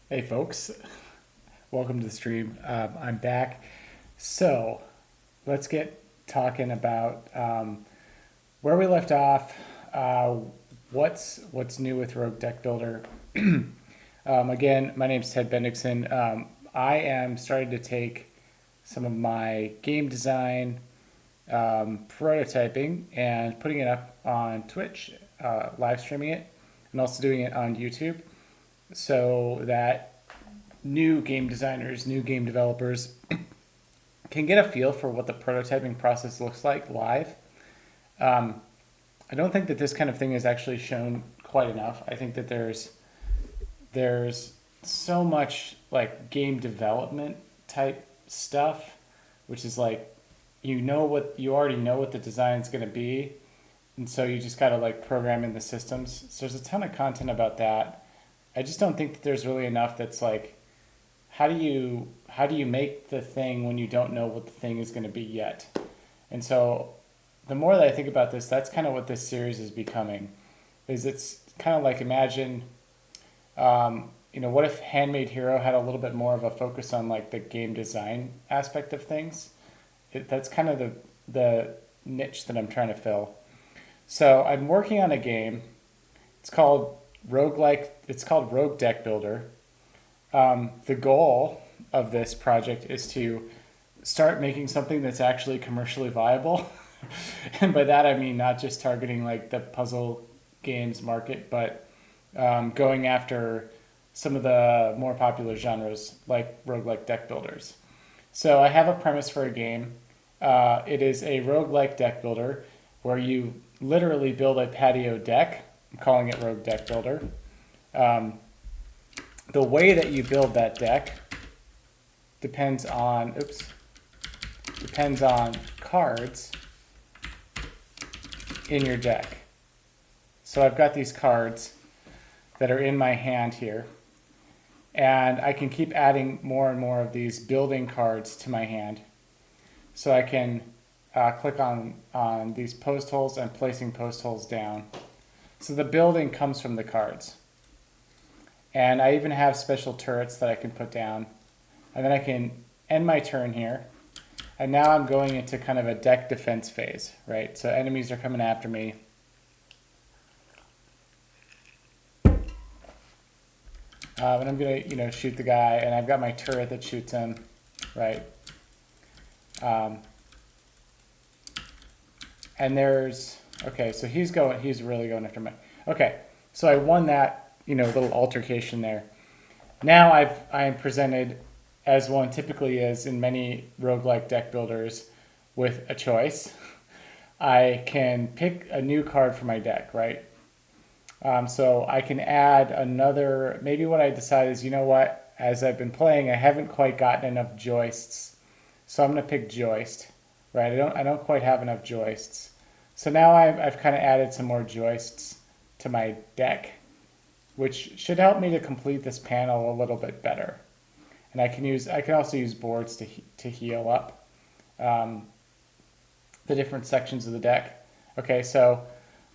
Hey folks, welcome to the stream. I'm back. So let's get talking about where we left off. What's new with Rogue Deck Builder? Again, my name's Ted Bendixson. I am starting to take some of my game design prototyping and putting it up on Twitch, live streaming it, and also doing it on YouTube so that new game designers, new game developers can get a feel for what the prototyping process looks like live. I don't think that this kind of thing is actually shown quite enough. I think that there's so much like game development type stuff, which is like you already know what the design is going to be, and so you just got to like program in the systems. So there's a ton of content about that. I just don't think that there's really enough that's like how do you make the thing when you don't know what the thing is going to be yet? And so the more that I think about this, that's kind of what this series is becoming. Is it's kind of like imagine, what if Handmade Hero had a little bit more of a focus on like the game design aspect of things? That's kind of the niche that I'm trying to fill. So I'm working on a game. It's called roguelike. It's called Rogue Deck Builder. The goal of this project is to start making something that's actually commercially viable. And by that I mean not just targeting like the puzzle games market, but going after some of the more popular genres like roguelike deck builders. So I have a premise for a game. It is a roguelike deck builder where you literally build a patio deck. I'm calling it Rogue Deck Builder. The way that you build that deck depends on cards in your deck. So I've got these cards that are in my hand here, and I can keep adding more and more of these building cards to my hand. So I can click on these post holes and placing post holes down. So the building comes from the cards. And I even have special turrets that I can put down. And then I can end my turn here. And now I'm going into kind of a deck defense phase, right? So enemies are coming after me. And I'm gonna, shoot the guy, and I've got my turret that shoots him, right? And okay, so he's really going after me. Okay, so I won that, little altercation there. Now I am presented as one typically is in many roguelike deck builders with a choice. I can pick a new card for my deck, right? So I can add another, maybe what I decide is, as I've been playing, I haven't quite gotten enough joists. So I'm gonna pick joist, right? I don't quite have enough joists. So now I've kind of added some more joists to my deck, which should help me to complete this panel a little bit better. And I can also use boards to heal up the different sections of the deck. Okay, so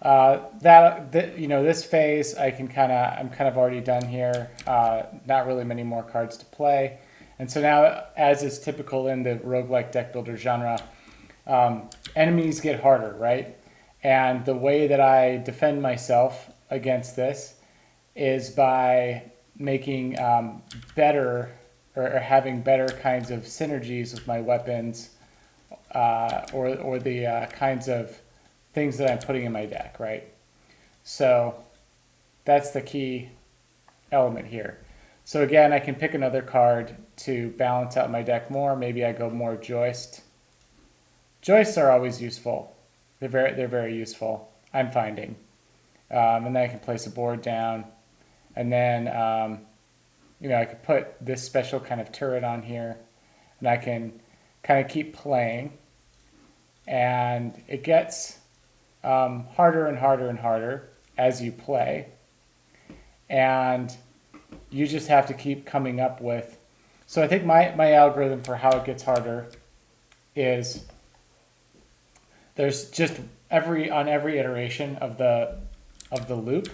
this phase I'm kind of already done here. Not really many more cards to play. And so now, as is typical in the roguelike deck builder genre, enemies get harder, right? And the way that I defend myself against this is by making better or having better kinds of synergies with my weapons or the kinds of things that I'm putting in my deck, right? So that's the key element here. So again, I can pick another card to balance out my deck more. Maybe I go more joist. Joists are always useful. They're very useful, I'm finding. And then I can place a board down. And then, I could put this special kind of turret on here. And I can kind of keep playing. And it gets harder and harder and harder as you play. And you just have to keep coming up with. So I think my algorithm for how it gets harder is there's just on every iteration of the loop,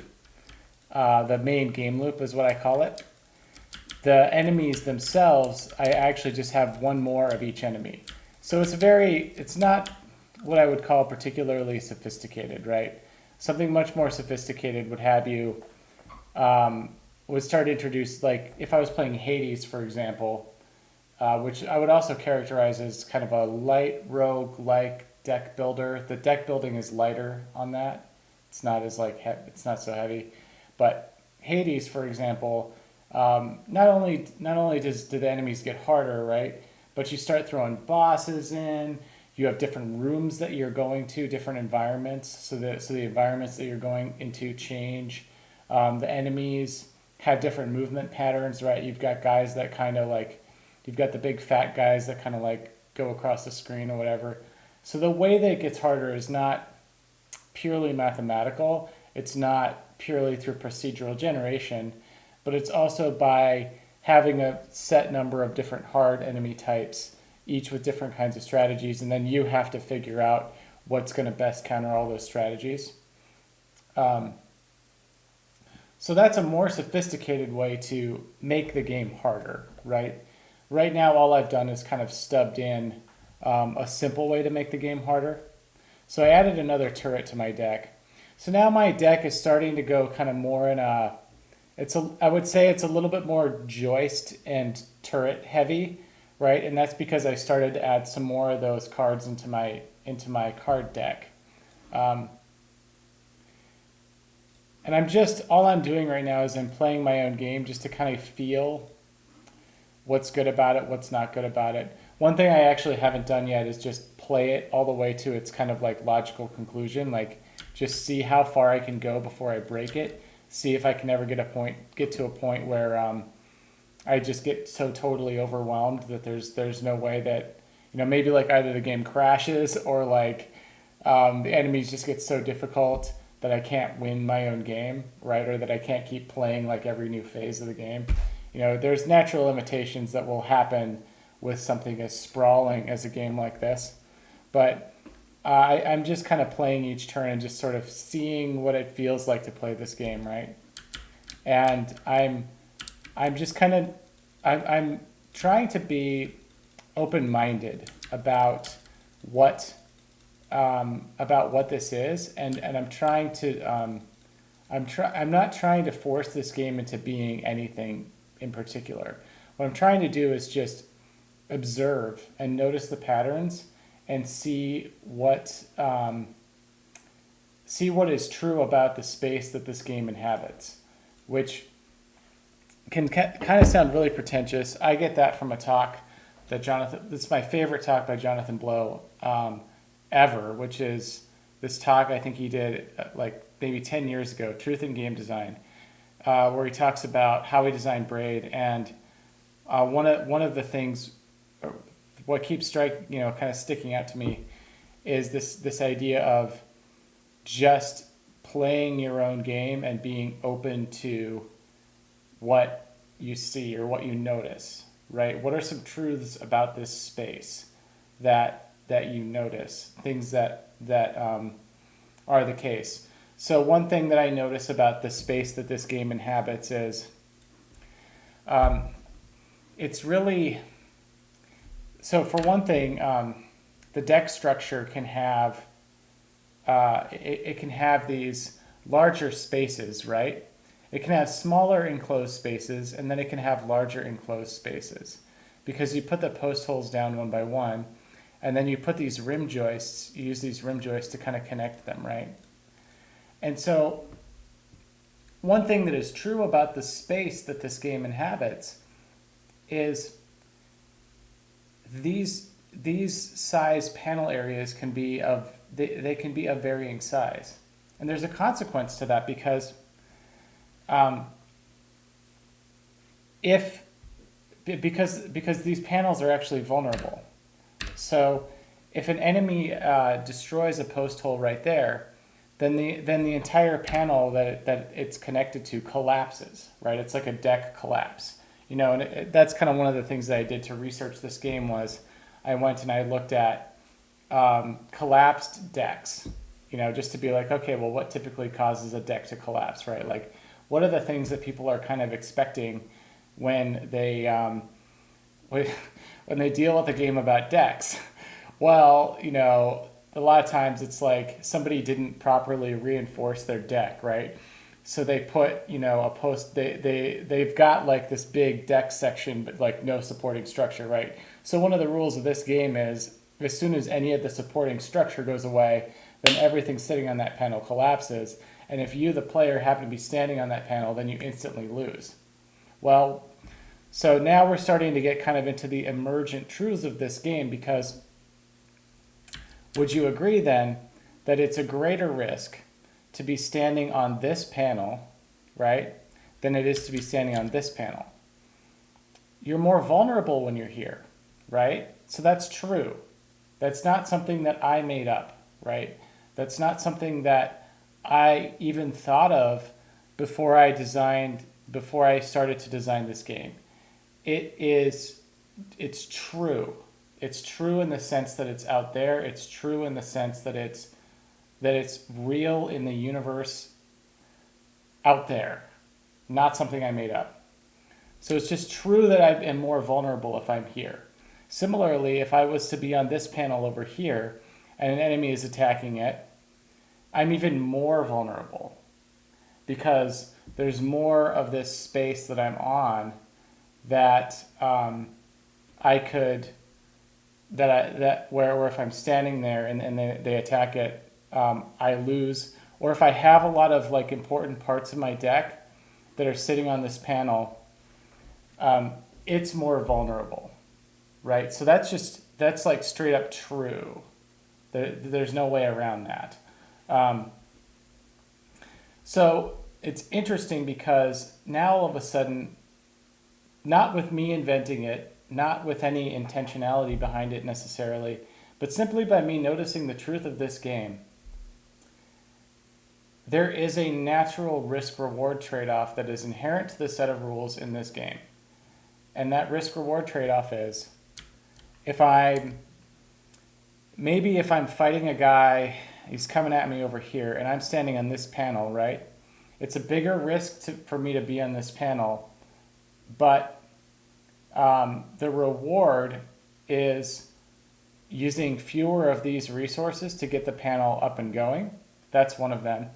the main game loop is what I call it. the enemies themselves, I actually just have one more of each enemy. So it's not what I would call particularly sophisticated, right? Something much more sophisticated would have you, would start to introduce, like if I was playing Hades, for example, which I would also characterize as kind of a light rogue-like deck builder. The deck building is lighter on that. It's not as it's not so heavy. But Hades, for example, not only do the enemies get harder, right? But you start throwing bosses in. You have different rooms that you're going to, different environments. So the environments that you're going into change. The enemies have different movement patterns, right? You've got guys that kind of you've got the big fat guys that kind of go across the screen or whatever. So the way that it gets harder is not purely mathematical. It's not purely through procedural generation, but it's also by having a set number of different hard enemy types, each with different kinds of strategies, and then you have to figure out what's going to best counter all those strategies. So that's a more sophisticated way to make the game harder, right? Right now, all I've done is kind of stubbed in a simple way to make the game harder. So I added another turret to my deck. So now my deck is starting to go kind of more in I would say it's a little bit more joist and turret heavy, right? And that's because I started to add some more of those cards into my card deck. And all I'm doing right now is I'm playing my own game just to kind of feel what's good about it, what's not good about it. One thing I actually haven't done yet is just play it all the way to its kind of logical conclusion, just see how far I can go before I break it, see if I can ever get to a point where I just get so totally overwhelmed that there's no way that, maybe either the game crashes or the enemies just get so difficult that I can't win my own game, right? Or that I can't keep playing every new phase of the game. There's natural limitations that will happen with something as sprawling as a game like this. But I'm just kind of playing each turn and just sort of seeing what it feels like to play this game, right? And I'm just kind of, I'm trying to be open-minded about what this is, and I'm trying to I'm not trying to force this game into being anything in particular. What I'm trying to do is just observe and notice the patterns and see what is true about the space that this game inhabits, which can kind of sound really pretentious. I get that from a talk that this is my favorite talk by Jonathan Blow ever, which is this talk I think he did maybe 10 years ago, Truth in Game Design, where he talks about how he designed Braid. And one of the things, what keeps kind of sticking out to me, is this idea of just playing your own game and being open to what you see or what you notice, right? What are some truths about this space that you notice, things that are the case? So one thing that I notice about the space that this game inhabits is it's really, so for one thing, the deck structure can have it can have these larger spaces, right? It can have smaller enclosed spaces, and then it can have larger enclosed spaces, because you put the post holes down one by one, and then you put these rim joists, you use these rim joists to kind of connect them, right? And so one thing that is true about the space that this game inhabits is these size panel areas can be they can be of varying size. And there's a consequence to that, because because these panels are actually vulnerable. So if an enemy destroys a post hole right there, then the entire panel that it's connected to collapses, right? It's like a deck collapse, and that's kind of one of the things that I did to research this game. Was I went and I looked at collapsed decks, just to be okay, well, what typically causes a deck to collapse, right? What are the things that people are kind of expecting when they when they deal with a game about decks. Well, a lot of times it's like somebody didn't properly reinforce their deck, right? So they put, a post, they've got like this big deck section, but like no supporting structure, right? So one of the rules of this game is as soon as any of the supporting structure goes away, then everything sitting on that panel collapses. And if you, the player, happen to be standing on that panel, then you instantly lose. Well, so now we're starting to get kind of into the emergent truths of this game, because would you agree then that it's a greater risk to be standing on this panel, right, than it is to be standing on this panel? You're more vulnerable when you're here, right? So that's true. That's not something that I made up, right? That's not something that I even thought of before I started to design this game. It's true. It's true in the sense that it's out there. It's true in the sense that it's real in the universe out there, not something I made up. So it's just true that I am more vulnerable if I'm here. Similarly, if I was to be on this panel over here and an enemy is attacking it, I'm even more vulnerable because there's more of this space that I'm on that where if I'm standing there and they attack it, I lose. Or if I have a lot of like important parts of my deck that are sitting on this panel, it's more vulnerable, right? So that's like straight up true. There's no way around that. So it's interesting because now all of a sudden, not with me inventing it, not with any intentionality behind it necessarily, but simply by me noticing the truth of this game, there is a natural risk-reward trade-off that is inherent to the set of rules in this game. And that risk-reward trade-off is, if I'm fighting a guy, he's coming at me over here, and I'm standing on this panel, right? It's a bigger risk for me to be on this panel, but the reward is using fewer of these resources to get the panel up and going. That's one of them.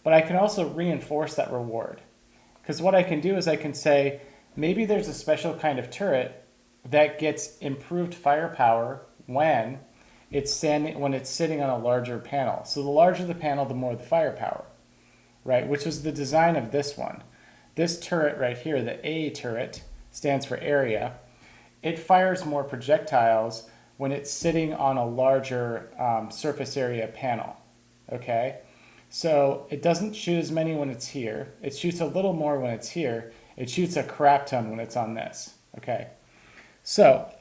But I can also reinforce that reward. Because what I can do is I can say, maybe there's a special kind of turret that gets improved firepower when it's sitting on a larger panel. So the larger the panel, the more the firepower, right? Which was the design of this one. This turret right here, the A turret, stands for area. It fires more projectiles when it's sitting on a larger surface area panel, okay? So it doesn't shoot as many when it's here. It shoots a little more when it's here. It shoots a crap ton when it's on this, okay? So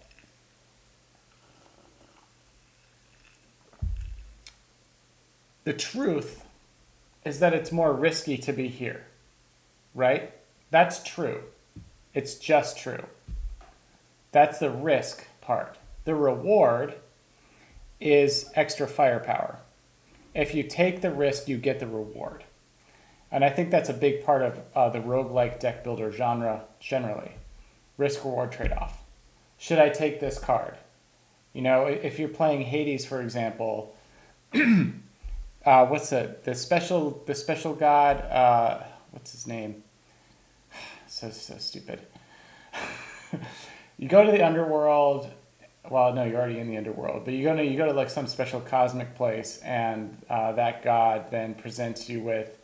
the truth is that it's more risky to be here, right? That's true. It's just true. That's the risk part. The reward is extra firepower. If you take the risk, you get the reward. And I think that's a big part of the roguelike deck builder genre generally. Risk-reward trade-off. Should I take this card? If you're playing Hades, for example, what's the special god, what's his name? So stupid. You go to the underworld. Well, no, you're already in the underworld. But you go to like some special cosmic place, and that god then presents you with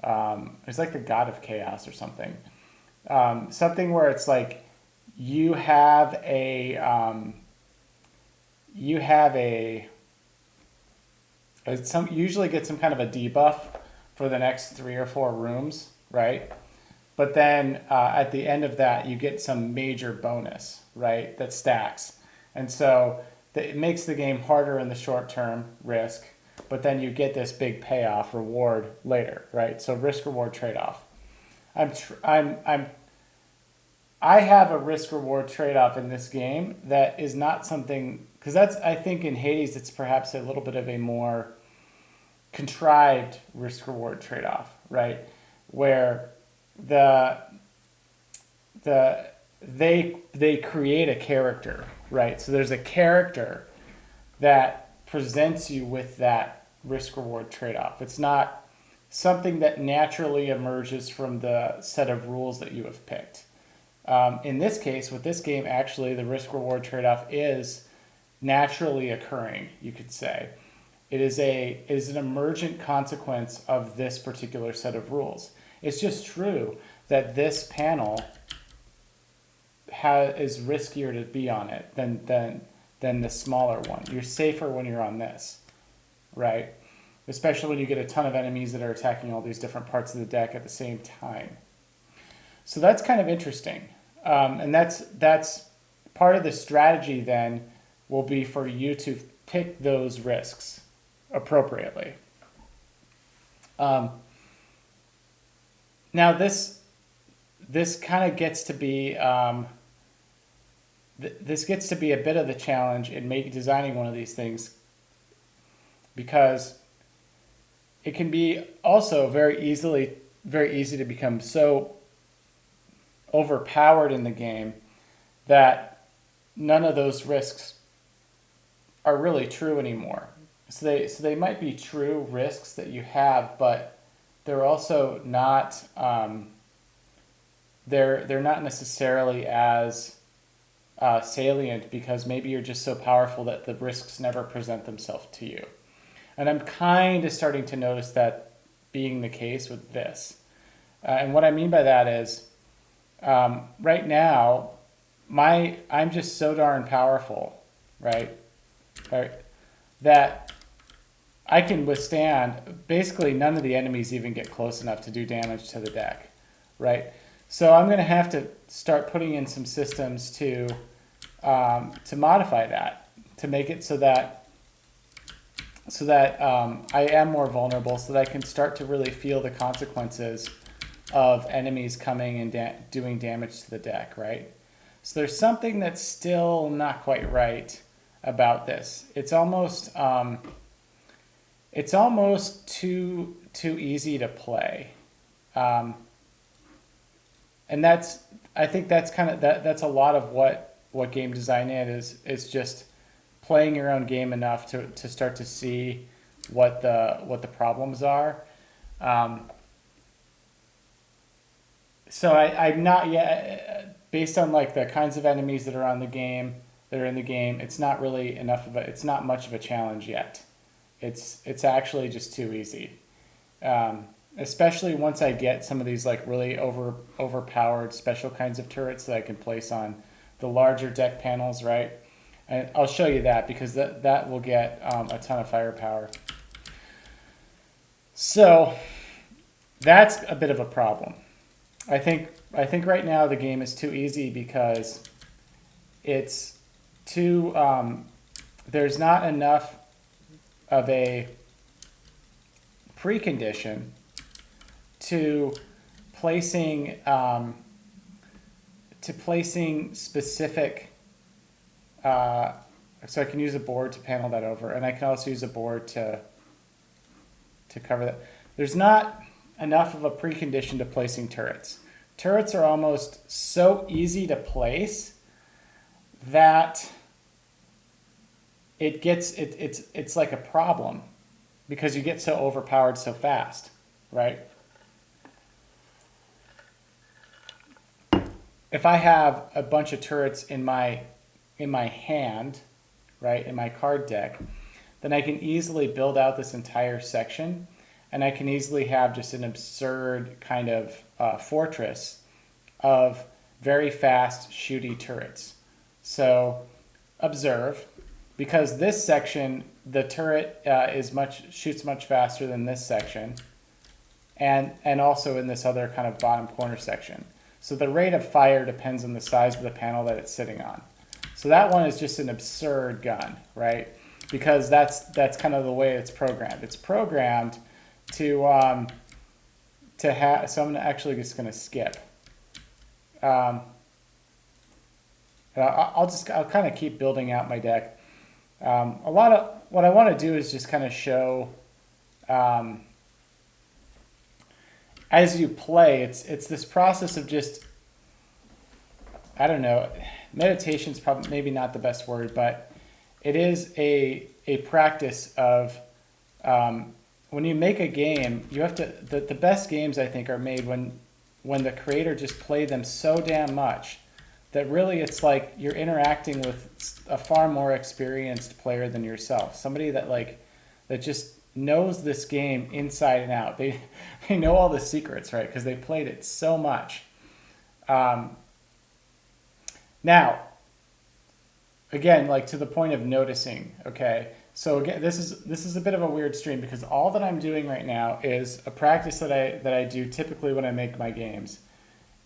it's like the god of chaos or something. Something where it's like you usually get some kind of a debuff for the next 3 or 4 rooms, right? But then at the end of that, you get some major bonus, right, that stacks. And so it makes the game harder in the short term, risk, but then you get this big payoff reward later, right? So risk-reward trade-off. I have a risk-reward trade-off in this game that is not something, because I think in Hades, it's perhaps a little bit of a more contrived risk-reward trade-off, right? Where the they create a character, right? So there's a character that presents you with that risk reward trade-off. It's not something that naturally emerges from the set of rules that you have picked. In this case, with this game, actually, the risk reward trade-off is naturally occurring, you could say. It is an emergent consequence of this particular set of rules. It's just true that this panel is riskier to be on it than the smaller one. You're safer when you're on this, right? Especially when you get a ton of enemies that are attacking all these different parts of the deck at the same time. So that's kind of interesting. And that's part of the strategy then will be for you to pick those risks appropriately. Now this kind of gets to be this gets to be a bit of the challenge in designing one of these things, because it can be also very easy to become so overpowered in the game that none of those risks are really true anymore. So they might be true risks that you have, but they're also not they're not necessarily as salient, because maybe you're just so powerful that the risks never present themselves to you. And I'm kind of starting to notice that being the case with this. And what I mean by that is, right now, I'm just so darn powerful, right? That I can withstand, basically none of the enemies even get close enough to do damage to the deck, right? So I'm going to have to start putting in some systems to modify that, to make it so that I am more vulnerable, so that I can start to really feel the consequences of enemies coming and doing damage to the deck, right? So there's something that's still not quite right about this. It's almost too easy to play, and I think that's that's a lot of what game design is just playing your own game enough to start to see what the problems are. So I'm not yet, based on like the kinds of enemies that are in the game, it's not really it's not much of a challenge yet. It's actually just too easy. Especially once I get some of these like really overpowered special kinds of turrets that I can place on the larger deck panels, right? And I'll show you that, because that will get a ton of firepower. So that's a bit of a problem. I think right now the game is too easy because it's too there's not enough of a precondition to placing specific. So I can use a board to panel that over, and I can also use a board to cover that. There's not enough of a precondition to placing turrets. Turrets are almost so easy to place that it's like a problem, because you get so overpowered so fast, right? If I have a bunch of turrets in my hand, right, in my card deck, then I can easily build out this entire section, and I can easily have just an absurd kind of fortress of very fast shooty turrets. So observe, because this section, the turret shoots much faster than this section, and also in this other kind of bottom corner section. So the rate of fire depends on the size of the panel that it's sitting on. So that one is just an absurd gun, right? Because that's kind of the way it's programmed. It's programmed to have. So I'm actually just going to skip. I'll kind of keep building out my deck. A lot of what I want to do is just kind of show, as you play, it's this process of just I don't know, meditation's probably maybe not the best word, but it is a practice of, when you make a game, you have to, the best games I think are made when the creator just played them so damn much that really it's like you're interacting with a far more experienced player than yourself. Somebody that that just knows this game inside and out. They know all the secrets, right? Because they played it so much. Now, again, like to the point of noticing, okay? So again, this is a bit of a weird stream because all that I'm doing right now is a practice that I do typically when I make my games,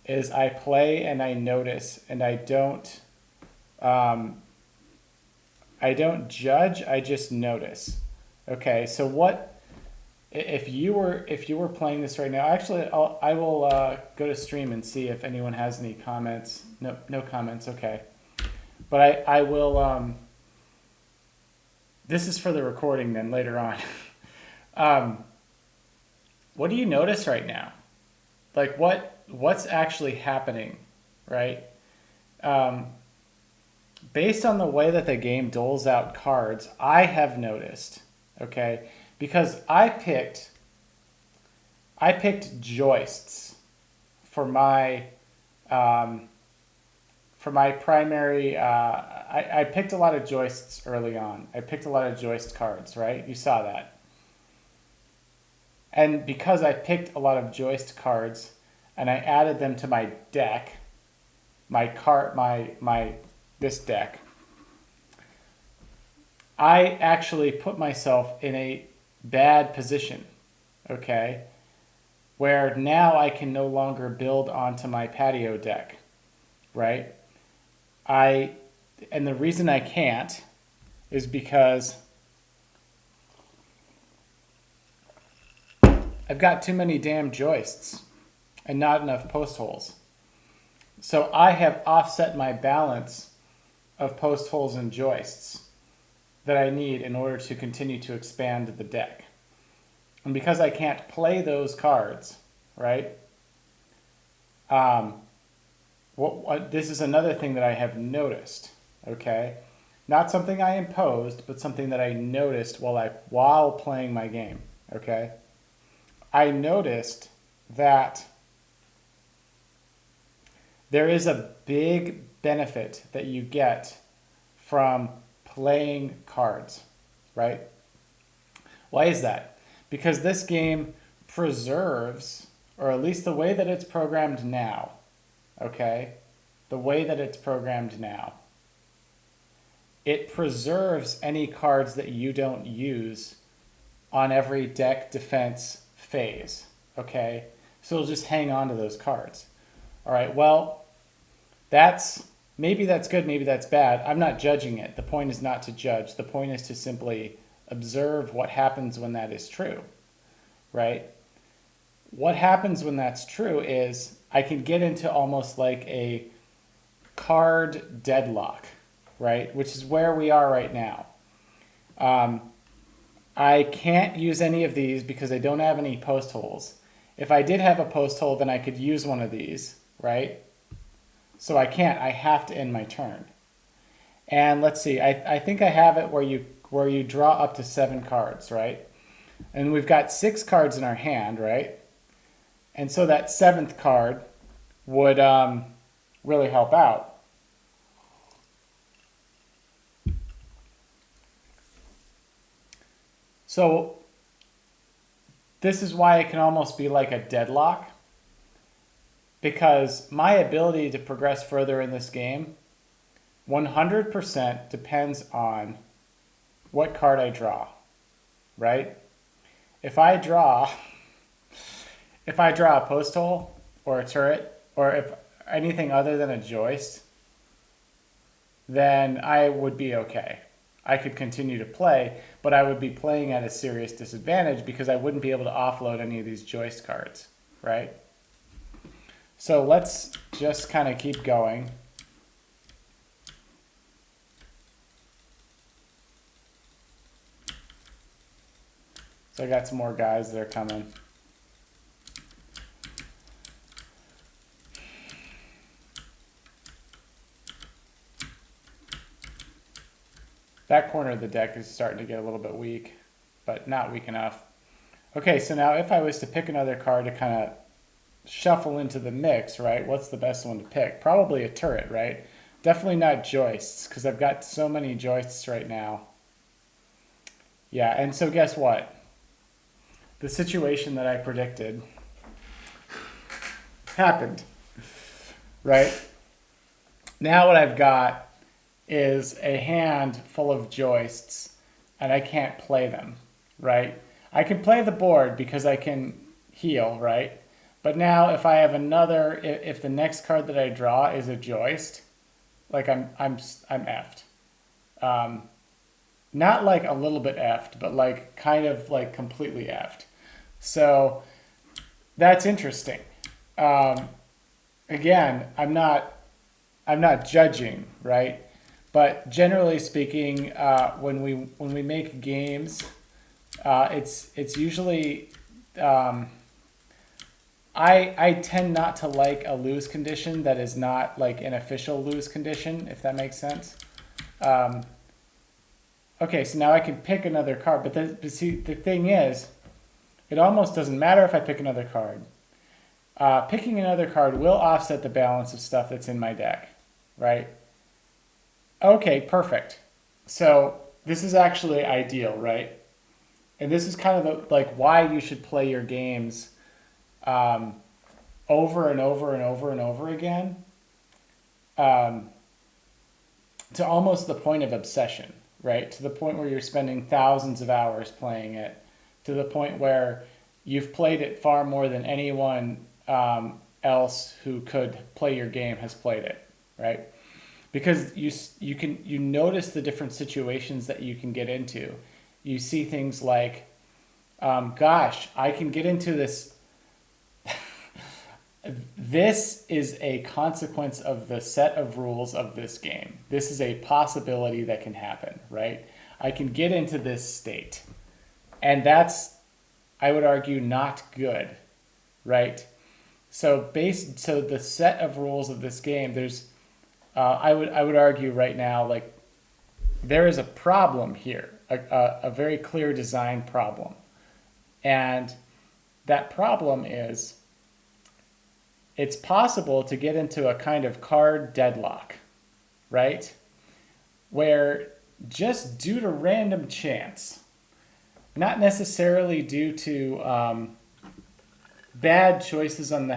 is I play and I notice and I don't judge, I just notice. Okay, so what if you were playing this right now? Actually, I will go to stream and see if anyone has any comments. No comments. Okay, but I will. This is for the recording then later on. What do you notice right now? Like what's actually happening, right? Based on the way that the game doles out cards, I have noticed, okay, because I picked joists for my primary. I picked a lot of joists early on. I picked a lot of joist cards, right? You saw that. And because I picked a lot of joist cards and I added them to my deck, this deck, I actually put myself in a bad position, okay? Where now I can no longer build onto my patio deck, right? And the reason I can't is because I've got too many damn joists and not enough post holes. So I have offset my balance of post holes and joists that I need in order to continue to expand the deck. And because I can't play those cards, right? This is another thing that I have noticed, okay? Not something I imposed, but something that I noticed while playing my game, okay? I noticed that there is a big benefit that you get from playing cards, right? Why is that? Because this game preserves, or at least the way that it's programmed now, okay? The way that it's programmed now, it preserves any cards that you don't use on every deck defense phase, okay? So it'll just hang on to those cards. All right, well, maybe that's good, maybe that's bad. I'm not judging it. The point is not to judge. The point is to simply observe what happens when that is true, right? What happens when that's true is I can get into almost like a card deadlock, right? Which is where we are right now. I can't use any of these because I don't have any post holes. If I did have a post hole, then I could use one of these, right? So I can't. I have to end my turn. And let's see. I think I have it where you draw up to 7 cards, right? And we've got 6 cards in our hand, right? And so that 7th card would really help out. So this is why it can almost be like a deadlock, because my ability to progress further in this game 100% depends on what card I draw, right? If I draw a post hole or a turret or if anything other than a joist, then I would be okay. I could continue to play, but I would be playing at a serious disadvantage because I wouldn't be able to offload any of these joist cards, right? So let's just kind of keep going. So I got some more guys that are coming. That corner of the deck is starting to get a little bit weak, but not weak enough. Okay, so now if I was to pick another card to kind of shuffle into the mix, right, what's the best one to pick? Probably a turret, right? Definitely not joists, because I've got so many joists right now. Yeah, and so guess what? The situation that I predicted happened, right? Now what I've got is a hand full of joists, and I can't play them, right? I can play the board because I can heal, right? But now if I have another, if the next card that I draw is a joist, like I'm effed. Not like a little bit effed, but like kind of like completely effed. So that's interesting. Again, I'm not judging, right? But generally speaking, when we make games, it's usually I tend not to like a lose condition that is not like an official lose condition, if that makes sense. Okay, so now I can pick another card, but see, the thing is, it almost doesn't matter if I pick another card. Picking another card will offset the balance of stuff that's in my deck, right? Okay, perfect. So this is actually ideal, right? And this is kind of like why you should play your games over and over and over and over again, to almost the point of obsession, right? To the point where you're spending thousands of hours playing it, to the point where you've played it far more than anyone else who could play your game has played it, right? Because you notice the different situations that you can get into. You see things like, gosh, I can get into this. This is a consequence of the set of rules of this game. This is a possibility that can happen, right? I can get into this state. And that's, I would argue, not good, right? So the set of rules of this game, there's, I would argue right now, like, there is a problem here, a very clear design problem. And that problem is, it's possible to get into a kind of card deadlock, right? Where just due to random chance, not necessarily due to bad choices on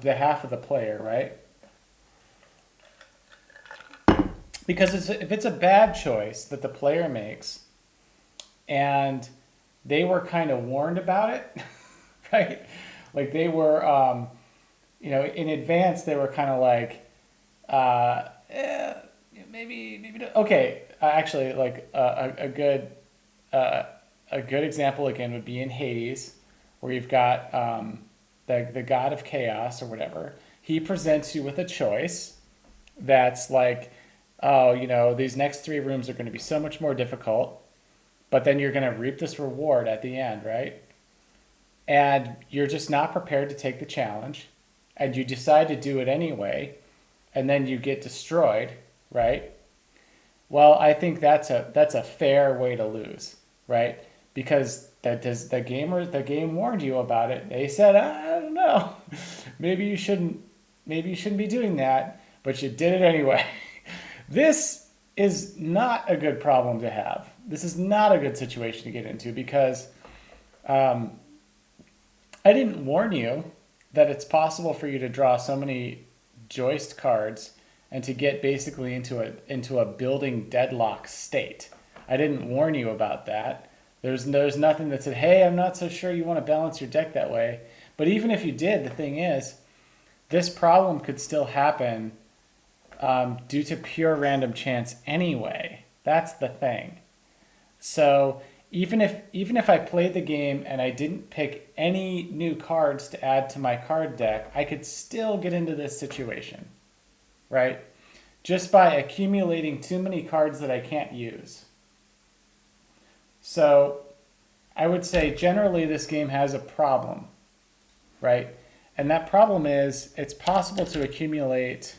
behalf of the player, right? Because if it's a bad choice that the player makes and they were kind of warned about it, right? Like they were, in advance, they were kind of like, maybe, okay. Actually, like a good example again would be in Hades, where you've got the god of chaos or whatever. He presents you with a choice that's like, oh, these next 3 rooms are going to be so much more difficult, but then you're going to reap this reward at the end, right? And you're just not prepared to take the challenge, and you decide to do it anyway, and then you get destroyed, right? Well, I think that's a fair way to lose, right? Because the game warned you about it. They said, I don't know, maybe you shouldn't be doing that, but you did it anyway. This is not a good problem to have. This is not a good situation to get into because I didn't warn you that it's possible for you to draw so many joist cards and to get basically into a building deadlock state. I didn't warn you about that. There's nothing that said, hey, I'm not so sure you want to balance your deck that way. But even if you did, the thing is, this problem could still happen due to pure random chance anyway. That's the thing. So even if I played the game and I didn't pick any new cards to add to my card deck, I could still get into this situation, right? Just by accumulating too many cards that I can't use. So I would say generally this game has a problem, right? And that problem is it's possible to accumulate,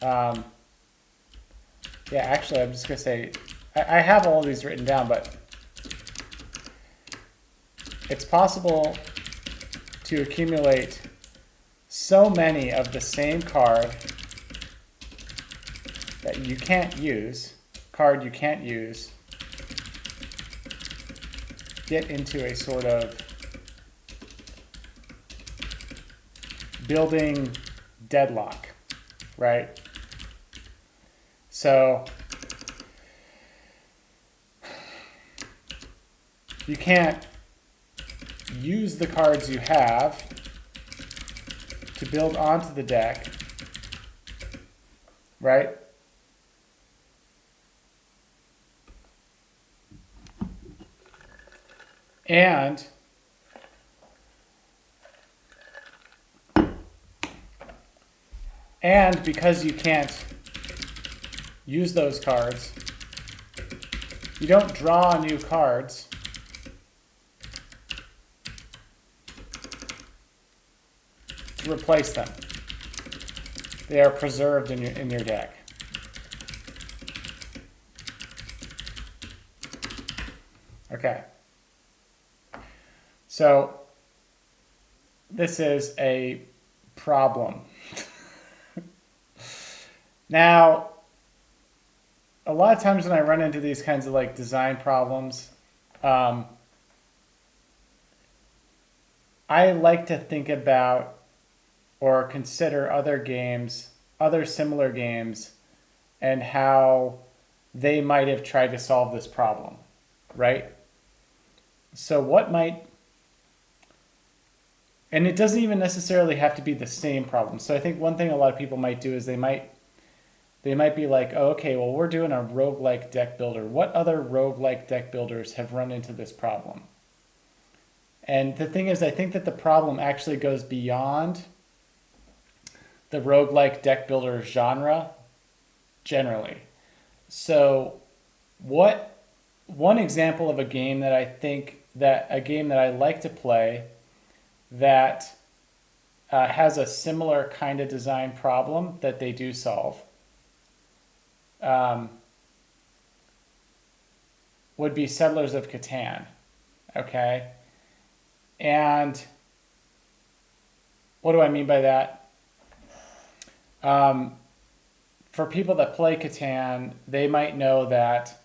actually I'm just going to say I have all of these written down, but it's possible to accumulate so many of the same card that you can't use, get into a sort of building deadlock, right? So you can't use the cards you have to build onto the deck, right? And because you can't use those cards, you don't draw new cards. To replace them. They are preserved in your deck. Okay. So this is a problem. Now, a lot of times when I run into these kinds of like design problems, I like to think about or consider other games, other similar games, and how they might have tried to solve this problem, right? So what might, and it doesn't even necessarily have to be the same problem. So I think one thing a lot of people might do is they might be like, oh, okay, well, we're doing a roguelike deck builder. What other roguelike deck builders have run into this problem? And the thing is, I think that the problem actually goes beyond the roguelike deck builder genre generally. So one example of a game that I like to play that has a similar kind of design problem that they do solve would be Settlers of Catan, okay? And what do I mean by that? For people that play Catan, they might know that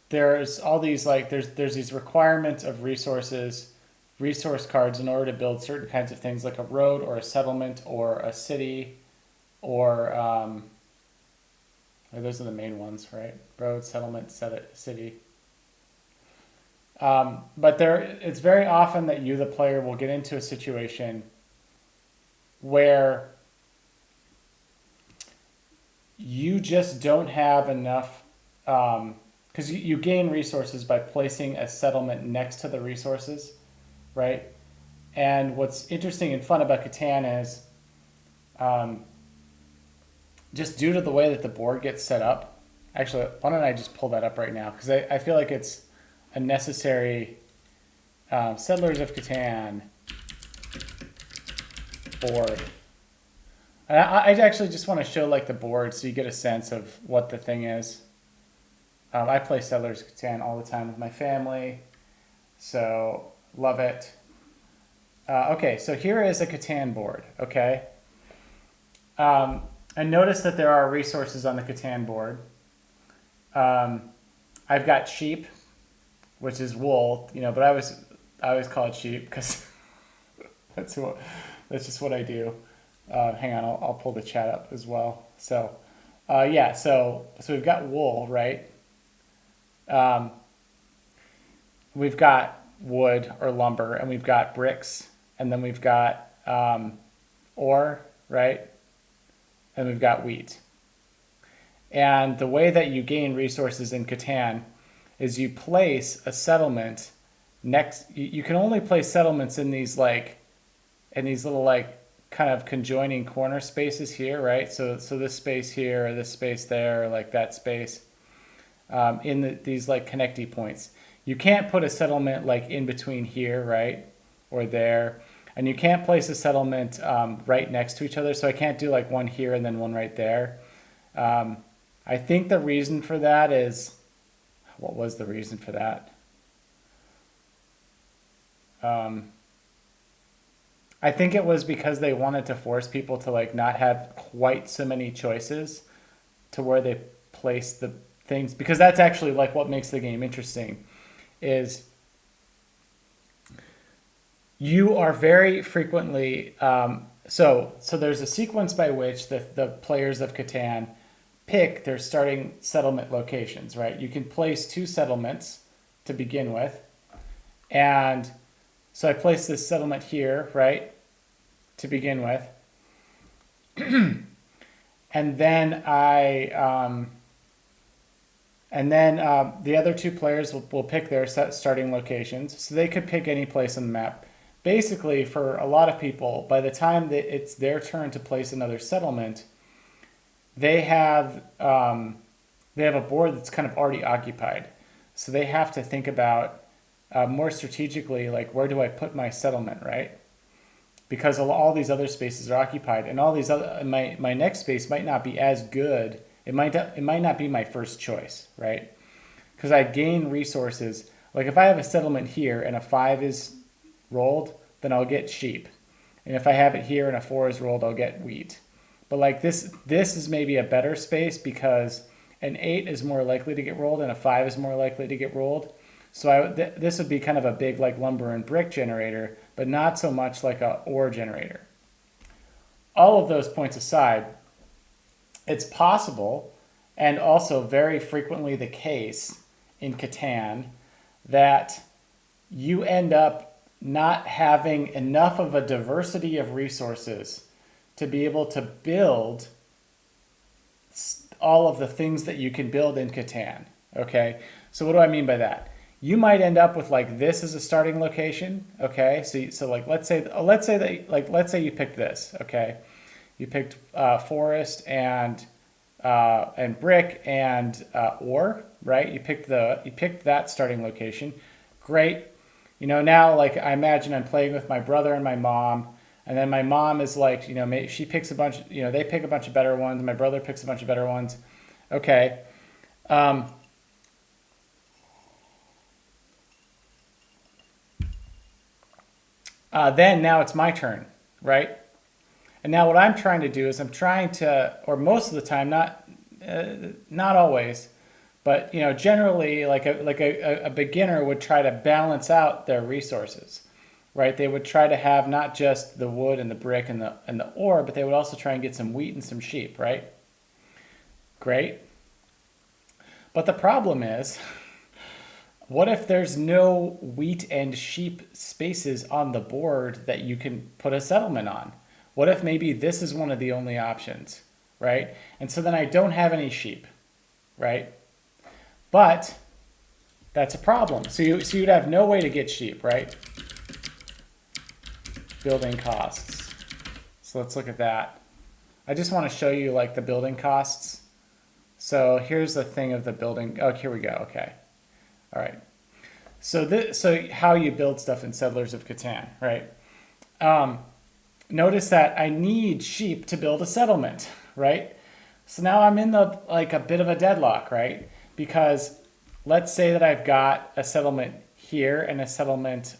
there's all these like there's these requirements of resource cards in order to build certain kinds of things like a road or a settlement or a city or those are the main ones, right? Road, settlement, city. But it's very often that you, the player, will get into a situation where you just don't have enough, because you gain resources by placing a settlement next to the resources, right? And what's interesting and fun about Catan is just due to the way that the board gets set up. Actually, why don't I just pull that up right now? Because I feel like it's a necessary Settlers of Catan board. And I actually just want to show like the board so you get a sense of what the thing is. I play Settlers of Catan all the time with my family, so love it. Okay, so here is a Catan board, okay? And notice that there are resources on the Catan board. I've got sheep, which is wool, but I always call it sheep because that's just what I do. Hang on, I'll pull the chat up as well. So, yeah, so we've got wool, right? We've got wood or lumber, and we've got bricks, and then we've got ore, right? And we've got wheat. And the way that you gain resources in Catan is you place a settlement next. You can only place settlements in these little like kind of conjoining corner spaces here, right? So this space here, or this space there, or like that space, in these like connecty points. You can't put a settlement like in between here, right, or there, and you can't place a settlement right next to each other. So I can't do like one here and then one right there. I I think the reason for that is, what was the reason for that? I think it was because they wanted to force people to like not have quite so many choices to where they place the things, because that's actually like what makes the game interesting is you are very frequently so there's a sequence by which the players of Catan pick their starting settlement locations, right? You can place 2 settlements to begin with, and so I place this settlement here, right, to begin with, and then the other 2 players will pick their starting locations, so they could pick any place on the map. Basically, for a lot of people, by the time that it's their turn to place another settlement, they have a board that's kind of already occupied. So they have to think about more strategically, like, where do I put my settlement, right? Because all these other spaces are occupied, and all these other my next space might not be as good. It might not be my first choice, right? Because I gain resources. Like if I have a settlement here and a 5 is rolled, then I'll get sheep. And if I have it here and a 4 is rolled, I'll get wheat. But like this is maybe a better space because an 8 is more likely to get rolled and a 5 is more likely to get rolled. So this would be kind of a big like lumber and brick generator, but not so much like a ore generator. All of those points aside, it's possible, and also very frequently the case in Catan, that you end up not having enough of a diversity of resources to be able to build all of the things that you can build in Catan. Okay, so what do I mean by that? You might end up with like this as a starting location. Okay, so like let's say you picked this. Okay, you picked forest and brick and ore, right? You picked that starting location. Great. You know, now like I imagine I'm playing with my brother and my mom, and then my mom is like, you know, she picks a bunch, you know, they pick a bunch of better ones. My brother picks a bunch of better ones. Okay. Then now it's my turn, right? And now what I'm trying to do is I'm trying to, or most of the time, not always, but you know, generally like a beginner would try to balance out their resources, right? They would try to have not just the wood and the brick and the ore, but they would also try and get some wheat and some sheep, right? Great. But the problem is, what if there's no wheat and sheep spaces on the board that you can put a settlement on? What if maybe this is one of the only options, right? And so then I don't have any sheep, right? But that's a problem. So you'd have no way to get sheep, right? Building costs. So let's look at that. I just want to show you like the building costs. So here's the thing of the building. Oh, here we go. Okay. All right. So how you build stuff in Settlers of Catan, right? Notice that I need sheep to build a settlement, right? So now I'm in like a bit of a deadlock, right? Because let's say that I've got a settlement here and a settlement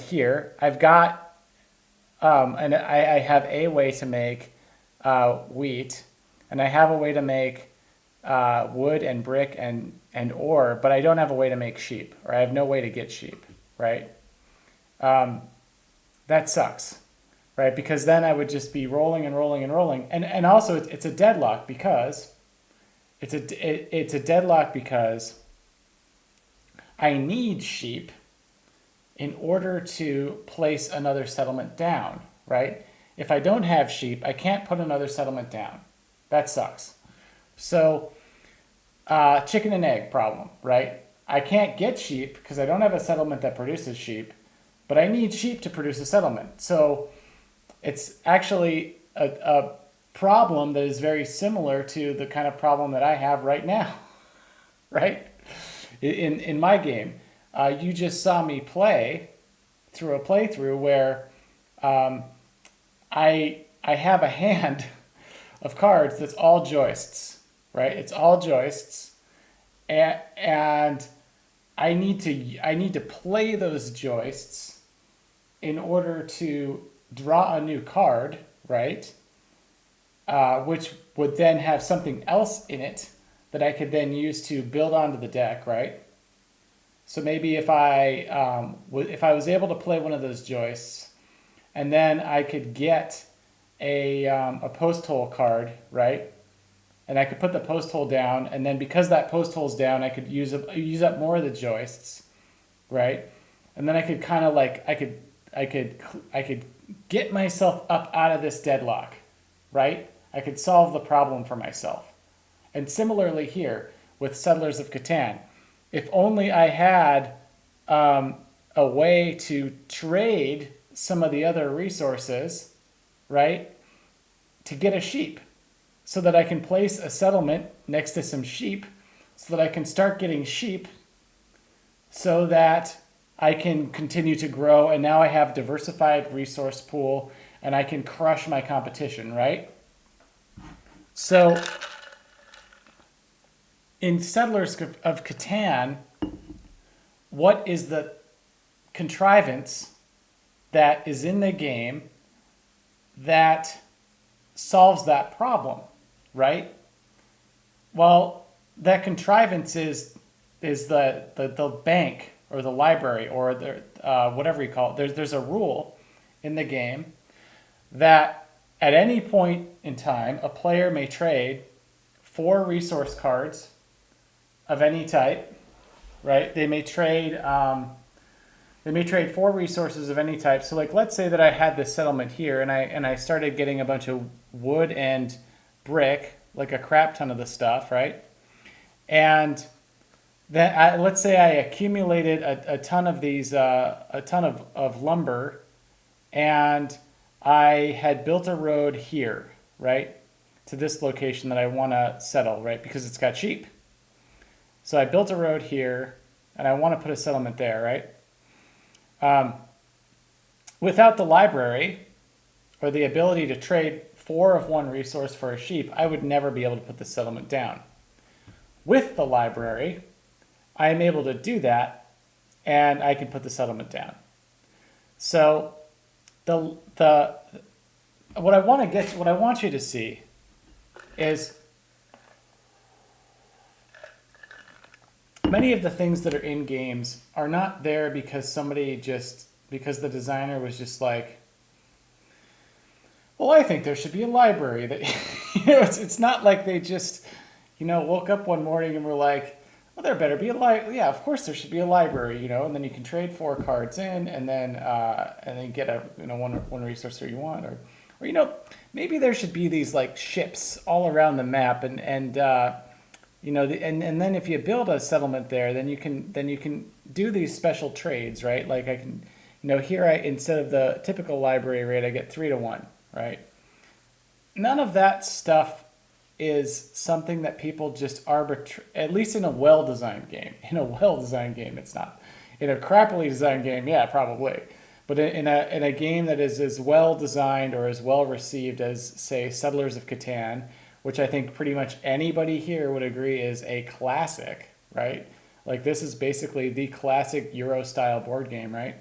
here. I've got and I have a way to make wheat, and I have a way to make wood and brick and ore, but I don't have a way to make sheep, or I have no way to get sheep, right? That sucks, right? Because then I would just be rolling and rolling and rolling, and also it's a deadlock because it's a deadlock because I need sheep in order to place another settlement down, right? If I don't have sheep, I can't put another settlement down. That sucks. So chicken and egg problem, right? I can't get sheep because I don't have a settlement that produces sheep, but I need sheep to produce a settlement. So it's actually a problem that is very similar to the kind of problem that I have right now, right? In my game, you just saw me play through a playthrough where I have a hand of cards that's all joists, right? It's all joists, and I need to play those joists in order to draw a new card, right? Which would then have something else in it that I could then use to build onto the deck, right? So maybe if I was able to play one of those joists, and then I could get a post hole card, right? And I could put the post hole down, and then because that post hole's down, I could use up more of the joists, right? And then I could kind of like I could get myself up out of this deadlock, right? I could solve the problem for myself. And similarly here with Settlers of Catan, if only I had a way to trade some of the other resources, right, to get a sheep, so that I can place a settlement next to some sheep, so that I can start getting sheep, so that I can continue to grow, and now I have diversified resource pool, and I can crush my competition, right? So in Settlers of Catan, what is the contrivance that is in the game that solves that problem, right? Well, that contrivance is the bank or the library or the whatever you call it. There's a rule in the game that at any point in time, a player may trade 4 resource cards of any type, right? They may trade 4 resources of any type. So like, let's say that I had this settlement here, and I started getting a bunch of wood and brick, like a crap ton of the stuff, right? And then let's say I accumulated a ton of these, a ton of lumber, and I had built a road here, right, to this location that I want to settle, right, because it's got sheep. So I built a road here, and I want to put a settlement there, right? Without the library or the ability to trade 4 of one resource for a sheep, I would never be able to put the settlement down. With the library, I am able to do that, and I can put the settlement down. So what I want you to see is many of the things that are in games are not there because because the designer was just like, well, I think there should be a library that, it's not like they just, woke up one morning and were like, well, there better be a library. Yeah, of course there should be a library, and then you can trade 4 cards in, and then get a one resource that you want, or maybe there should be these like ships all around the map, and then if you build a settlement there, then you can do these special trades, right? Like I can, here instead of the typical library rate, I get 3 to 1, right? None of that stuff is something that people just at least in a well-designed game. In a well-designed game, it's not. In a crappily designed game, yeah, probably. But in a game that is as well-designed or as well-received as, say, Settlers of Catan, which I think pretty much anybody here would agree is a classic, right? Like, this is basically the classic Euro-style board game, right?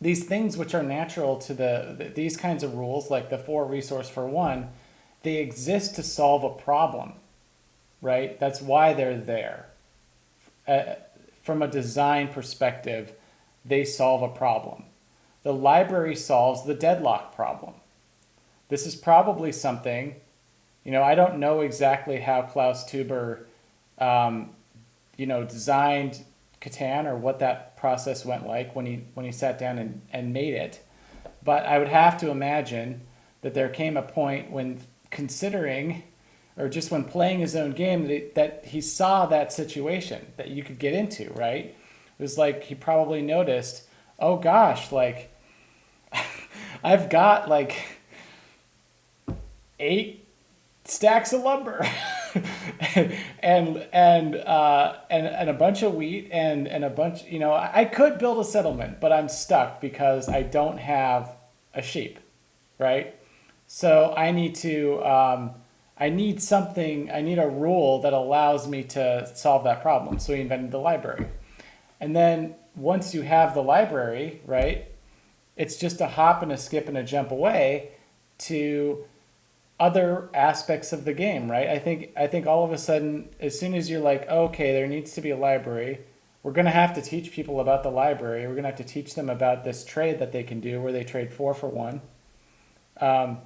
These things which are natural to these kinds of rules, like the 4 resource for 1, they exist to solve a problem, right? That's why they're there. From a design perspective, they solve a problem. The library solves the deadlock problem. This is probably something, I don't know exactly how Klaus Teuber, designed Catan or what that process went like when he sat down and made it. But I would have to imagine that there came a point when considering, or just when playing his own game, that he saw that situation that you could get into, right? It was like he probably noticed, oh gosh, like I've got like 8 stacks of lumber and a bunch of wheat and a bunch, I could build a settlement, but I'm stuck because I don't have a sheep, right? So I need something, I need a rule that allows me to solve that problem. So he invented the library. And then once you have the library, right, it's just a hop and a skip and a jump away to other aspects of the game, right? I think all of a sudden, as soon as you're like, okay, there needs to be a library, we're gonna have to teach people about the library. We're gonna have to teach them about this trade that they can do where they trade 4 for 1. Um,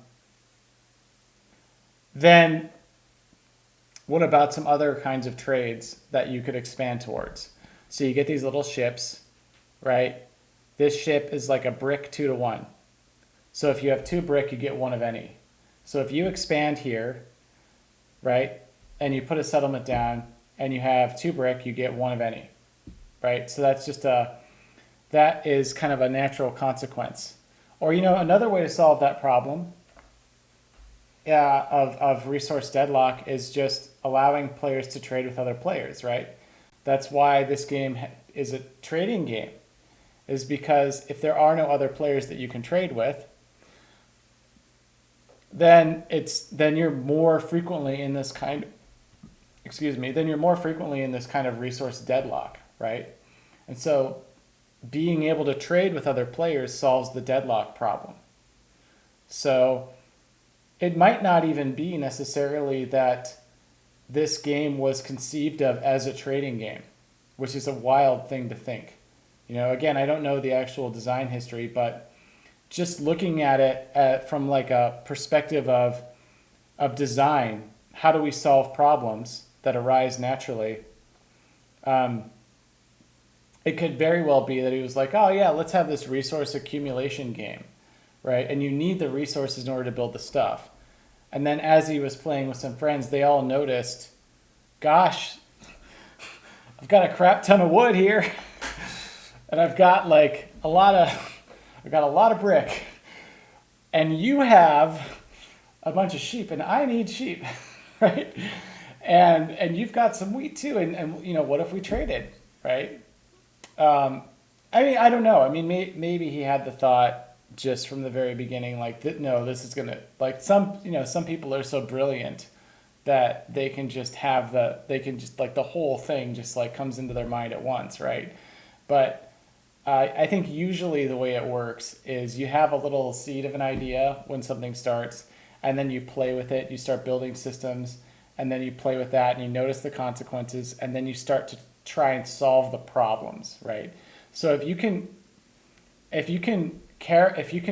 then what about some other kinds of trades that you could expand towards? So you get these little ships, right? This ship is like a brick 2 to 1. So if you have 2 brick, you get 1 of any. So if you expand here, right, and you put a settlement down and you have 2 brick, you get 1 of any, right? So that is kind of a natural consequence. Or, another way to solve that problem of resource deadlock is just allowing players to trade with other players, right? That's why this game is a trading game, is because if there are no other players that you can trade with, then you're more frequently in this kind then you're more frequently in this kind of resource deadlock, right? And so being able to trade with other players solves the deadlock problem. So it might not even be necessarily that this game was conceived of as a trading game, which is a wild thing to think. Again, I don't know the actual design history, but just looking at it from like a perspective of design, how do we solve problems that arise naturally? It could very well be that he was like, oh yeah, let's have this resource accumulation game, right? And you need the resources in order to build the stuff. And then as he was playing with some friends, they all noticed, gosh, I've got a crap ton of wood here, and I've got a lot of brick, and you have a bunch of sheep, and I need sheep, right? And you've got some wheat too, and what if we traded, right? I don't know. I mean, maybe he had the thought just from the very beginning, no, this is gonna some people are so brilliant that they can just the whole thing just comes into their mind at once, right? But I think usually the way it works is you have a little seed of an idea when something starts, and then you play with it, you start building systems, and then you play with that and you notice the consequences, and then you start to try and solve the problems, right? So if you can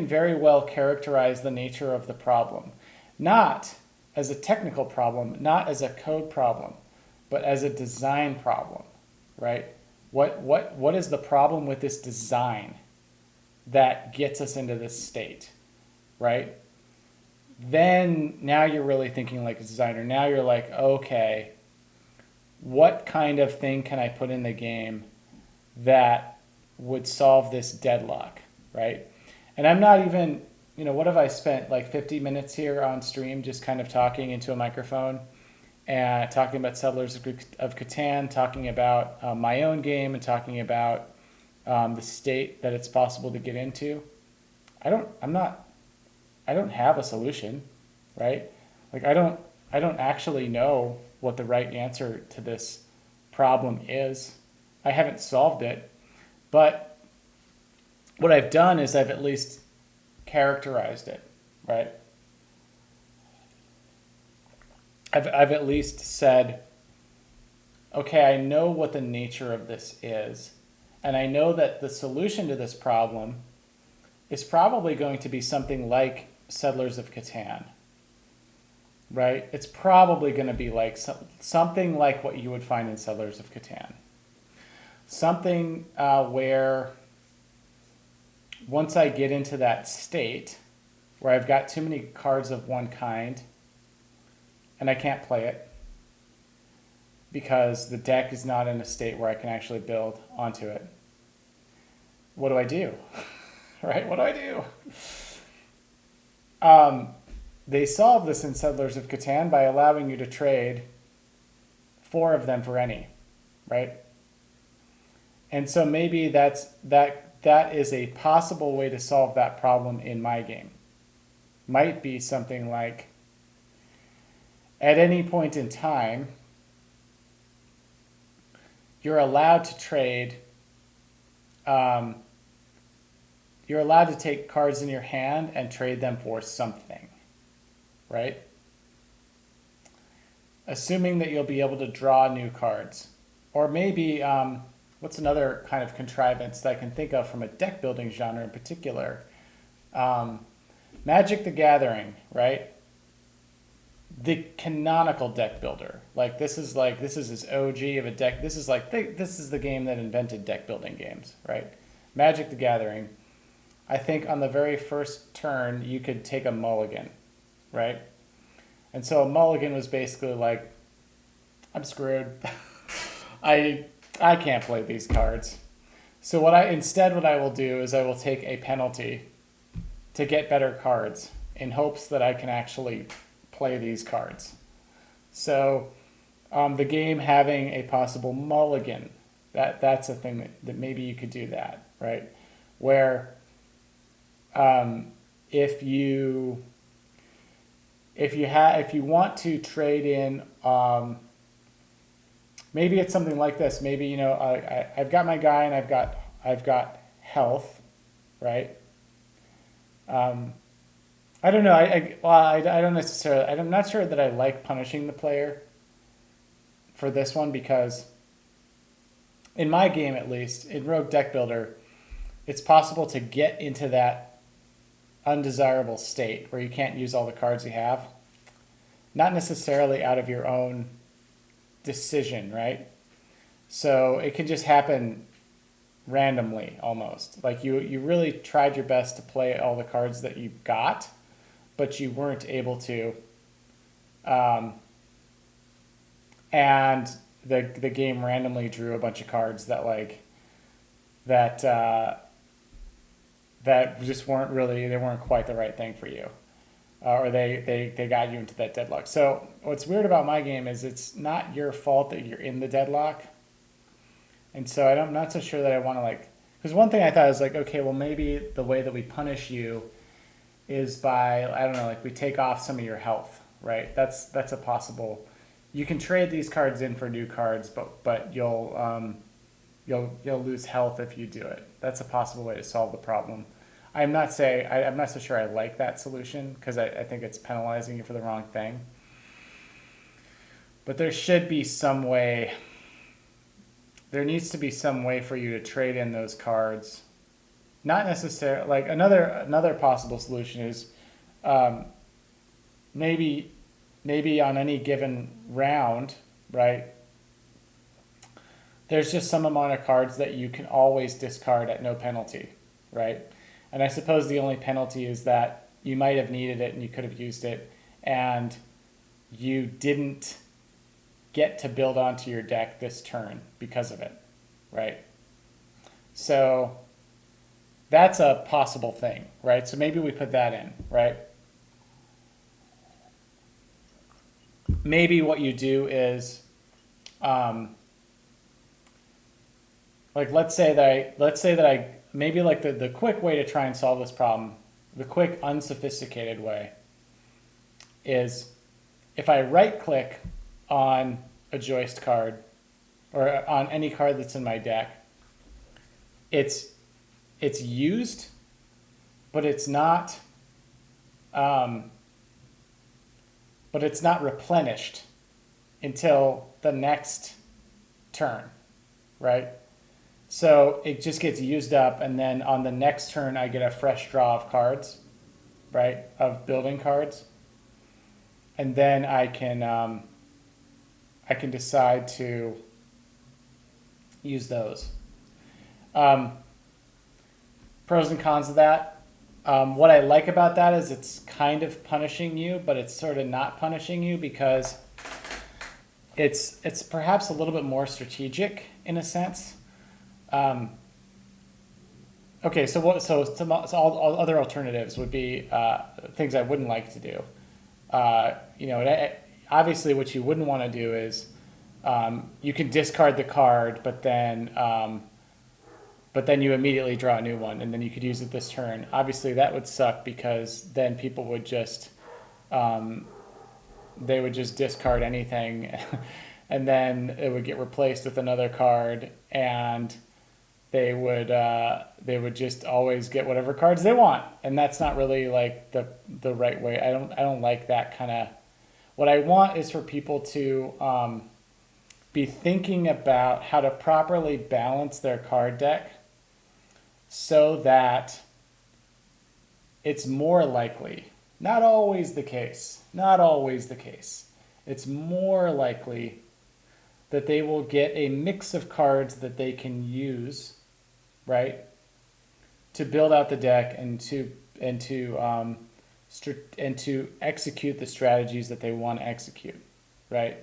very well characterize the nature of the problem, not as a technical problem, not as a code problem, but as a design problem, right? What is the problem with this design that gets us into this state, right? Then now you're really thinking like a designer. Now you're like, okay, what kind of thing can I put in the game that would solve this deadlock, right? And I'm not even, what have I spent 50 minutes here on stream just kind of talking into a microphone and talking about Settlers of Catan, talking about my own game, and talking about the state that it's possible to get into. I don't have a solution, right? I don't actually know what the right answer to this problem is. I haven't solved it, but what I've done is I've at least characterized it, right? I've at least said, okay, I know what the nature of this is, and I know that the solution to this problem is probably going to be something like Settlers of Catan, right? It's probably going to be like something like what you would find in Settlers of Catan. Something where once I get into that state where I've got too many cards of one kind and I can't play it because the deck is not in a state where I can actually build onto it, what do I do? Right? What do I do? They solve this in Settlers of Catan by allowing you to trade 4 of them for any, right? And so maybe that is a possible way to solve that problem in my game. might be something like, at any point in time, you're allowed to trade, you're allowed to take cards in your hand and trade them for something, right? Assuming that you'll be able to draw new cards. Or maybe, what's another kind of contrivance that I can think of from a deck building genre in particular? Magic the Gathering, right? The canonical deck builder. Like this is as OG of a deck. This is the game that invented deck building games, right? Magic the Gathering. I think on the very first turn you could take a mulligan, right? And so a mulligan was basically like, I'm screwed. I can't play these cards. So what I will do is I will take a penalty to get better cards in hopes that I can actually play these cards. So the game having a possible mulligan, that's a thing that maybe you could do that, right? Where if you want to trade in, maybe it's something like this. Maybe I've got my guy and I've got health, right? I don't know. I don't necessarily. I'm not sure that I like punishing the player for this one because, in my game at least, in Rogue Deck Builder, it's possible to get into that undesirable state where you can't use all the cards you have. Not necessarily out of your own decision, right? So it can just happen randomly almost. Like you really tried your best to play all the cards that you got, but you weren't able to. And the game randomly drew a bunch of cards that just weren't quite the right thing for you. Or they got you into that deadlock. So what's weird about my game is it's not your fault that you're in the deadlock. And so I'm not so sure that I want to because one thing I thought is okay, well maybe the way that we punish you is by, I don't know, we take off some of your health, right? That's a possible. You can trade these cards in for new cards, but you'll lose health if you do it. That's a possible way to solve the problem. I'm not so sure I like that solution because I think it's penalizing you for the wrong thing. But there should be some way. There needs to be some way for you to trade in those cards. Not necessarily another possible solution is maybe on any given round, right? There's just some amount of cards that you can always discard at no penalty, right? And I suppose the only penalty is that you might have needed it and you could have used it and you didn't get to build onto your deck this turn because of it, right? So that's a possible thing, right? So maybe we put that in, right? Maybe what you do is, let's say that I maybe the quick way to try and solve this problem, the quick unsophisticated way, is if I right click on a joist card or on any card that's in my deck, it's used, but it's not replenished until the next turn, right? So it just gets used up, and then on the next turn I get a fresh draw of cards, right? Of building cards, and then I can decide to use those. Pros and cons of that. What I like about that is it's kind of punishing you, but it's sort of not punishing you because it's perhaps a little bit more strategic in a sense. Okay, so all other alternatives would be things I wouldn't like to do. Obviously, what you wouldn't want to do is you can discard the card, but then but then you immediately draw a new one, and then you could use it this turn. Obviously, that would suck because then people would just they would just discard anything, and then it would get replaced with another card, and they would just always get whatever cards they want, and that's not really like the right way. I don't like that kind of. What I want is for people to be thinking about how to properly balance their card deck so that it's more likely, not always the case, not always the case, it's more likely that they will get a mix of cards that they can use, right, to build out the deck and to execute the strategies that they want to execute, right?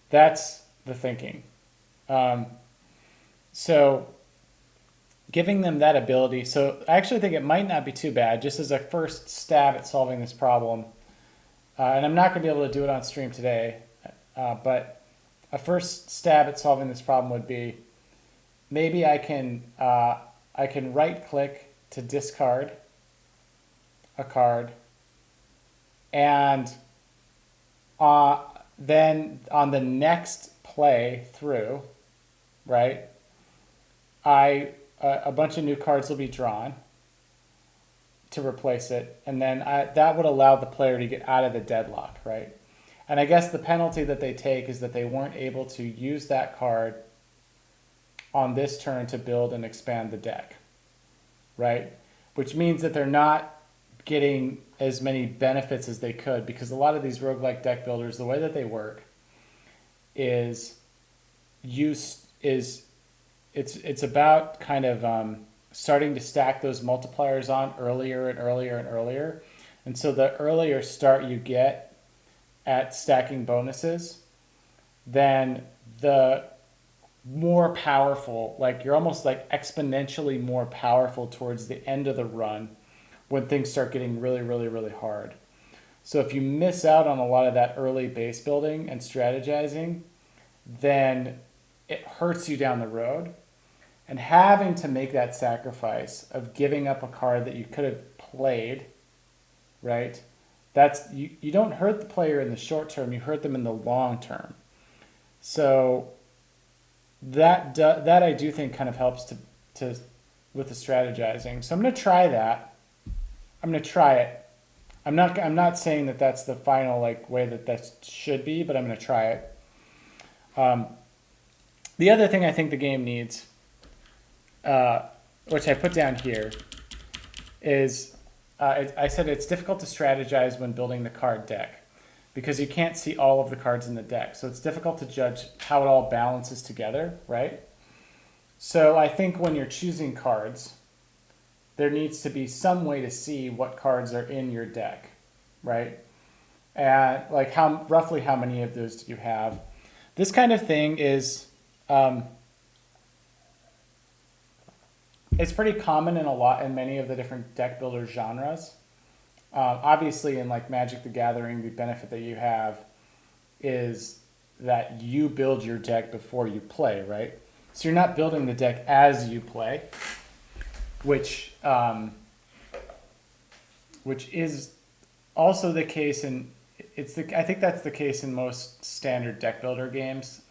That's the thinking. So giving them that ability. So I actually think it might not be too bad, just as a first stab at solving this problem. And I'm not going to be able to do it on stream today, but a first stab at solving this problem would be maybe I can right click to discard a card, and then on the next play through, right, a bunch of new cards will be drawn to replace it, and then that would allow the player to get out of the deadlock, right? And I guess the penalty that they take is that they weren't able to use that card on this turn to build and expand the deck, right? Which means that they're not getting as many benefits as they could, because a lot of these roguelike deck builders, the way that they work is it's about kind of starting to stack those multipliers on earlier and earlier and earlier. And so the earlier start you get at stacking bonuses, then the more powerful, like you're almost like exponentially more powerful towards the end of the run when things start getting really, really, really hard. So if you miss out on a lot of that early base building and strategizing, then it hurts you down the road. And having to make that sacrifice of giving up a card that you could have played, right? That's you don't hurt the player in the short term, you hurt them in the long term. So that I do think kind of helps to with the strategizing. So I'm going to try that. I'm going to try it. I'm not saying that that's the final like way that should be, but I'm going to try it. The other thing I think the game needs, which I put down here, is I said it's difficult to strategize when building the card deck because you can't see all of the cards in the deck. So it's difficult to judge how it all balances together, right? So I think when you're choosing cards, there needs to be some way to see what cards are in your deck, right? And like roughly how many of those do you have? This kind of thing is it's pretty common in many of the different deck builder genres. Obviously, in like Magic the Gathering, the benefit that you have is that you build your deck before you play, right? So you're not building the deck as you play, which is also the case in I think that's the case in most standard deck builder games.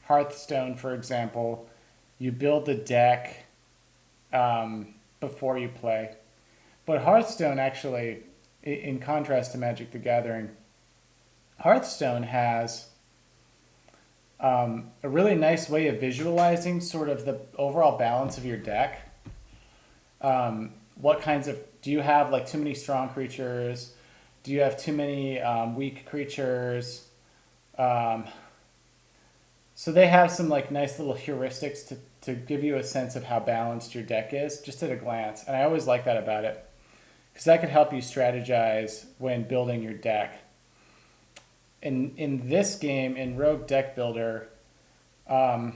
Hearthstone, for example, you build the deck before you play. But Hearthstone actually, in contrast to Magic the Gathering, Hearthstone has a really nice way of visualizing sort of the overall balance of your deck. What kinds of, do you have like too many strong creatures? Do you have too many weak creatures? So they have some like nice little heuristics to give you a sense of how balanced your deck is just at a glance. And I always like that about it because that could help you strategize when building your deck. In this game, in Rogue Deck Builder, I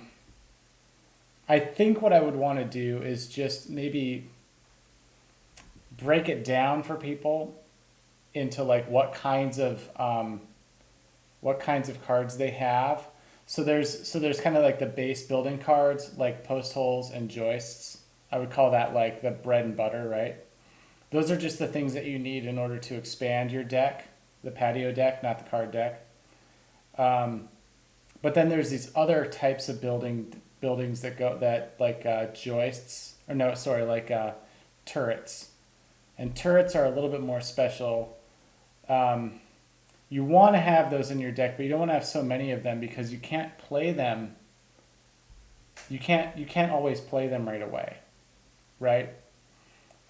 think what I would want to do is just maybe break it down for people into like what kinds of cards they have. So there's kind of like the base building cards, like post holes and joists. I would call that like the bread and butter, right? Those are just the things that you need in order to expand your deck, the patio deck, not the card deck. Um, but then there's these other types of buildings that go that like joists, or no, sorry, like turrets. And turrets are a little bit more special. Um, you want to have those in your deck, but you don't want to have so many of them because you can't play them. You can't always play them right away, right?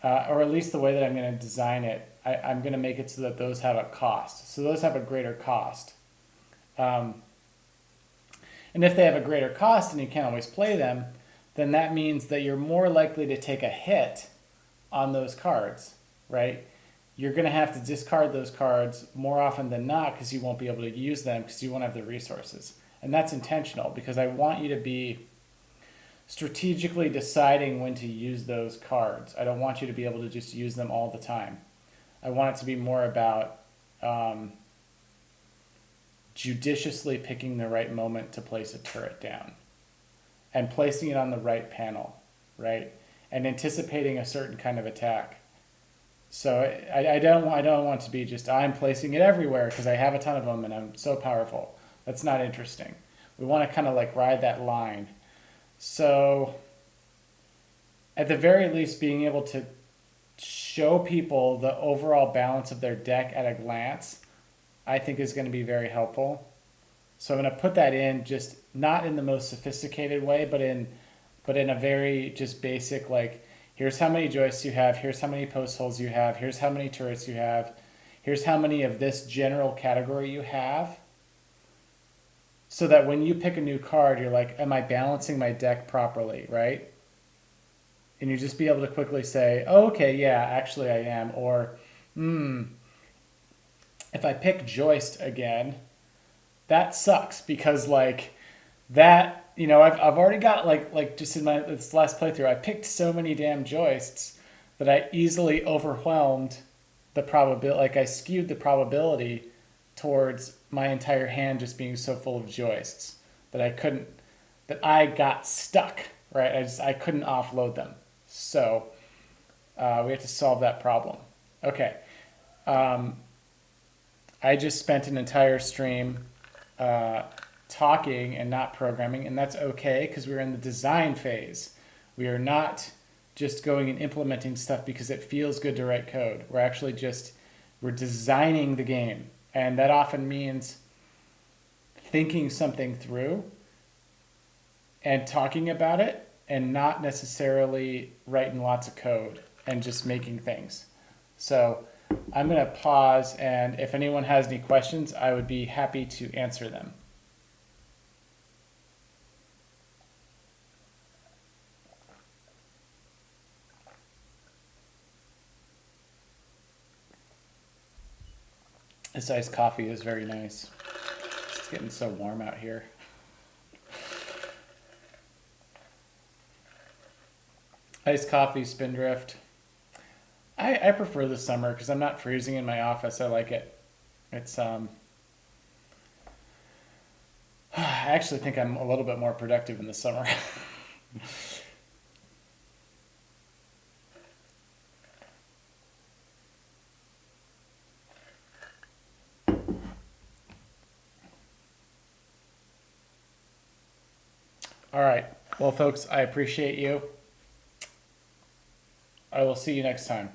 Or at least the way that I'm going to design it, I'm going to make it so that those have a cost. So those have a greater cost. Um, and if they have a greater cost and you can't always play them, then that means that you're more likely to take a hit on those cards, right? You're going to have to discard those cards more often than not because you won't be able to use them because you won't have the resources. And that's intentional because I want you to be strategically deciding when to use those cards. I don't want you to be able to just use them all the time. I want it to be more about judiciously picking the right moment to place a turret down and placing it on the right panel, right? And anticipating a certain kind of attack. So I don't want to be just I'm placing it everywhere because I have a ton of them and I'm so powerful. That's not interesting. We want to kind of like ride that line. So at the very least, being able to show people the overall balance of their deck at a glance, I think is going to be very helpful. So I'm going to put that in, just not in the most sophisticated way, but in a very just basic, like, here's how many joists you have, here's how many post holes you have, here's how many turrets you have, here's how many of this general category you have. So that when you pick a new card, you're like, am I balancing my deck properly, right? And you just be able to quickly say, oh, okay, yeah, actually I am. Or, if I pick joist again, that sucks because like that, I've already got like just in this last playthrough, I picked so many damn joists that I easily overwhelmed the probability, like I skewed the probability towards my entire hand just being so full of joists that I got stuck, right? I couldn't offload them. So we have to solve that problem. Okay. I just spent an entire stream talking and not programming, and that's okay because we're in the design phase. We are not just going and implementing stuff because it feels good to write code. We're designing the game. And that often means thinking something through and talking about it and not necessarily writing lots of code and just making things. So I'm going to pause, and if anyone has any questions, I would be happy to answer them. This iced coffee is very nice. It's getting so warm out here. Iced coffee, Spindrift. I prefer the summer because I'm not freezing in my office. I like it. It's I actually think I'm a little bit more productive in the summer. All right. Well, folks, I appreciate you. I will see you next time.